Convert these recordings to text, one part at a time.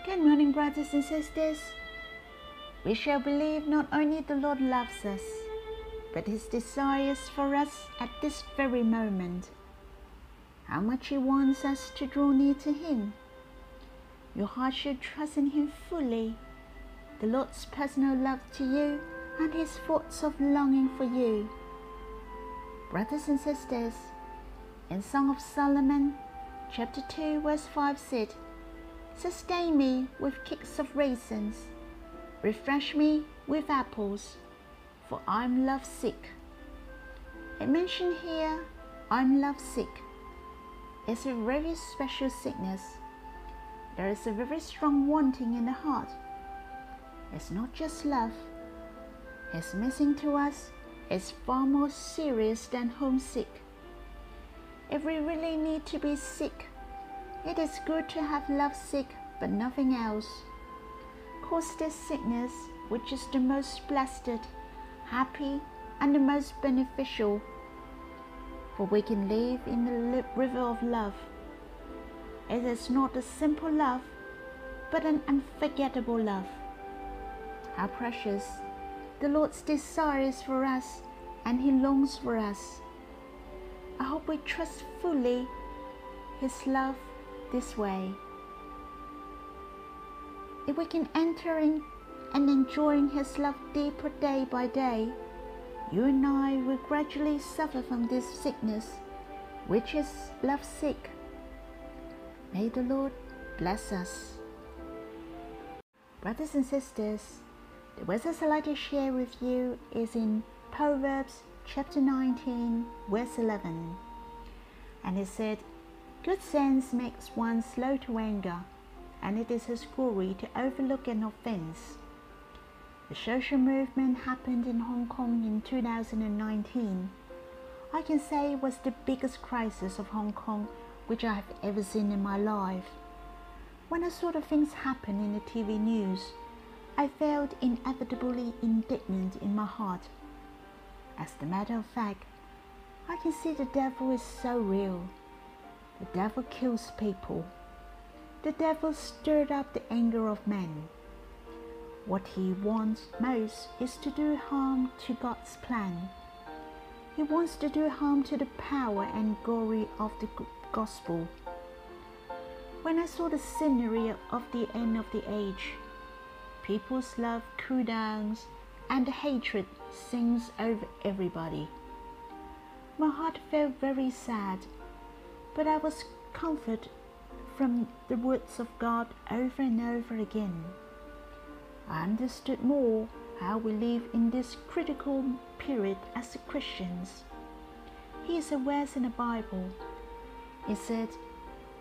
Good morning, brothers and sisters. We shall believe not only the Lord loves us, but His desires for us at this very moment. How much He wants us to draw near to Him. Your heart should trust in Him fully. The Lord's personal love to you and His thoughts of longing for you. Brothers and sisters, in Song of Solomon, chapter 2, verse 5 said, "Sustain me with cakes of raisins, refresh me with apples, for I'm lovesick." It mentioned here, I'm lovesick. It's a very special sickness. There is a very strong wanting in the heart. It's not just love. It's missing to us is far more serious than homesick. If we really need to be sick, it is good to have love sick, but nothing else. Cause this sickness, which is the most blessed, happy, and the most beneficial, for we can live in the river of love. It is not a simple love, but an unforgettable love. How precious the Lord's desire is for us, and He longs for us. I hope we trust fully His love this way. If we can enter in and enjoying His love deeper day by day, you and I will gradually suffer from this sickness, which is lovesick. May the Lord bless us. Brothers and sisters, the verses I'd like to share with you is in Proverbs chapter 19, verse 11. And it said, "Good sense makes one slow to anger, and it is His glory to overlook an offense." The social movement happened in Hong Kong in 2019. I can say it was the biggest crisis of Hong Kong which I have ever seen in my life. When I saw the things happen in the TV news, I felt inevitably indignant in my heart. As a matter of fact, I can see the devil is so real. The devil kills people. The devil stirred up the anger of men. What he wants most is to do harm to God's plan. He wants to do harm to the power and glory of the gospel. When I saw the scenery of the end of the age, people's love cool downs and the hatred sings over everybody. My heart felt very sad, but I was comforted from the words of God over and over again. I understood more how we live in this critical period as Christians. Here's a verse in the Bible. It said,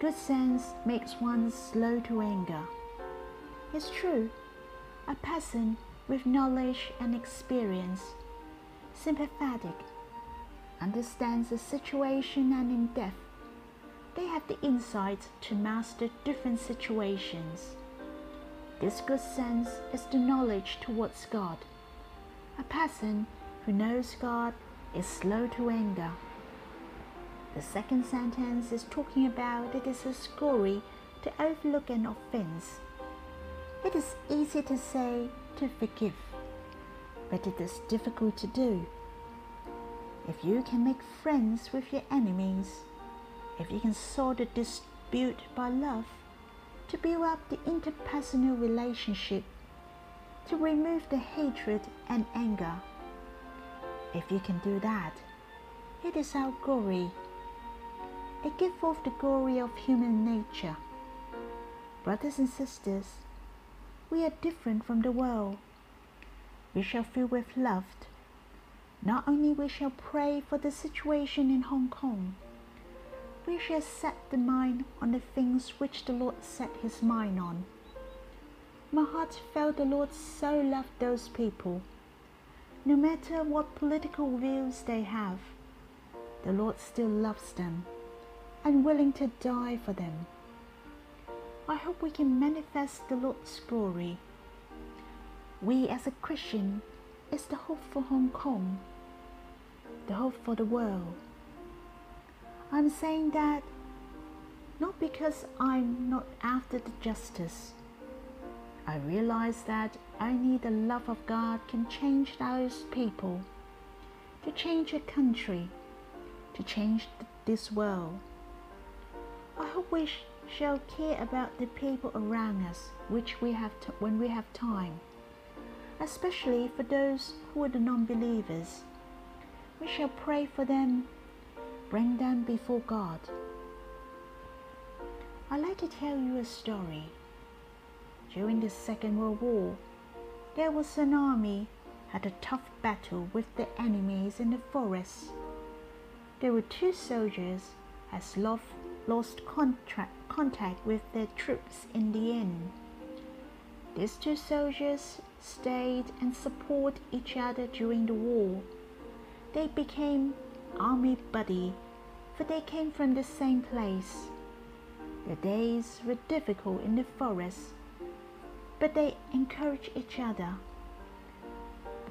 "Good sense makes one slow to anger." It's true. A person with knowledge and experience, sympathetic, understands the situation and in depth. They have the insight to master different situations. This good sense is the knowledge towards God. A person who knows God is slow to anger. The second sentence is talking about it is His glory to overlook an offense. It is easy to say to forgive, but it is difficult to do. If you can make friends with your enemies, if you can solve the dispute by love, to build up the interpersonal relationship, to remove the hatred and anger, if you can do that, it is our glory. It gives forth the glory of human nature. Brothers and sisters, we are different from the world. We shall feel with love. Not only we shall pray for the situation in Hong Kong, we shall set the mind on the things which the Lord set His mind on. My heart felt the Lord so loved those people. No matter what political views they have, the Lord still loves them and willing to die for them. I hope we can manifest the Lord's glory. We as a Christian is the hope for Hong Kong, the hope for the world. I'm saying that not because I'm not after the justice, I realized that only the love of God can change those people, to change a country, to change this world. I hope we shall care about the people around us when we have time, especially for those who are the non-believers. We shall pray for them, bring them before God. I'd like to tell you a story. During the Second World War, there was an army had a tough battle with the enemies in the forest. There were two soldiers has lost contact with their troops in the end. These two soldiers stayed and supported each other during the war. They became army buddies, for they came from the same place. The days were difficult in the forest, but they encouraged each other.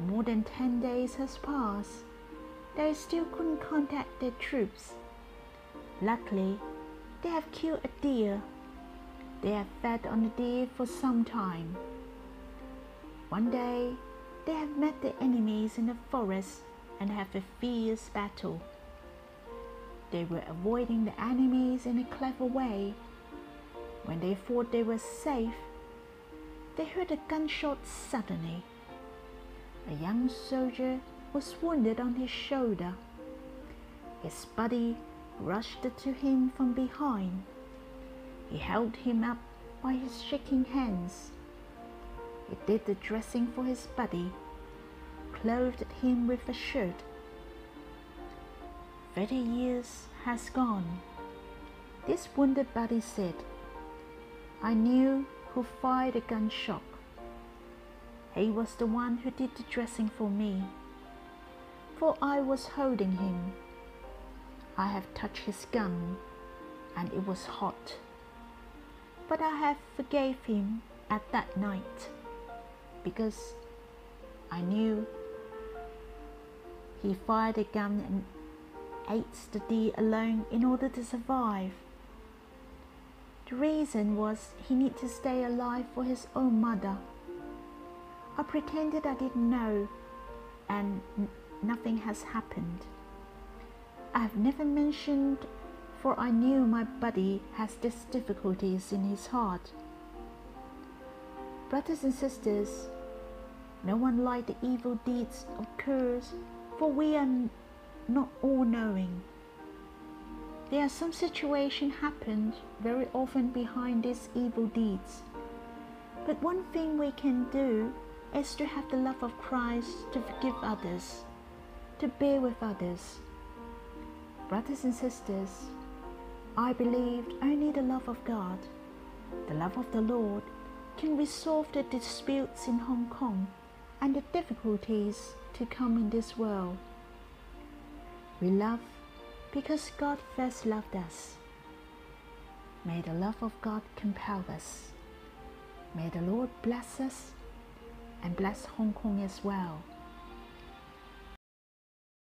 More than 10 days has passed. They still couldn't contact their troops. Luckily, they have killed a deer. They have fed on the deer for some time. One day, they have met the enemies in the forest and have a fierce battle. They were avoiding the enemies in a clever way. When they thought they were safe, they heard a gunshot suddenly. A young soldier was wounded on his shoulder. His buddy rushed to him from behind. He held him up by his shaking hands. He did the dressing for his buddy, clothed him with a shirt. 30 years has gone. This wounded buddy said, "I knew who fired the gunshot. He was the one who did the dressing for me, for I was holding him. I have touched his gun, and it was hot. But I have forgave him at that night, because I knew he fired a gun and ate the deer alone in order to survive. The reason was he needed to stay alive for his own mother. I pretended I didn't know, and nothing has happened. I have never mentioned, for I knew my buddy has these difficulties in his heart." Brothers and sisters, no one likes the evil deeds occurs, for we are not all-knowing. There are some situations happened very often behind these evil deeds. But one thing we can do is to have the love of Christ to forgive others, to bear with others. Brothers and sisters, I believe only the love of God, the love of the Lord, can resolve the disputes in Hong Kong and the difficulties to come in this world. We love because God first loved us. May the love of God compel us. May the Lord bless us and bless Hong Kong as well.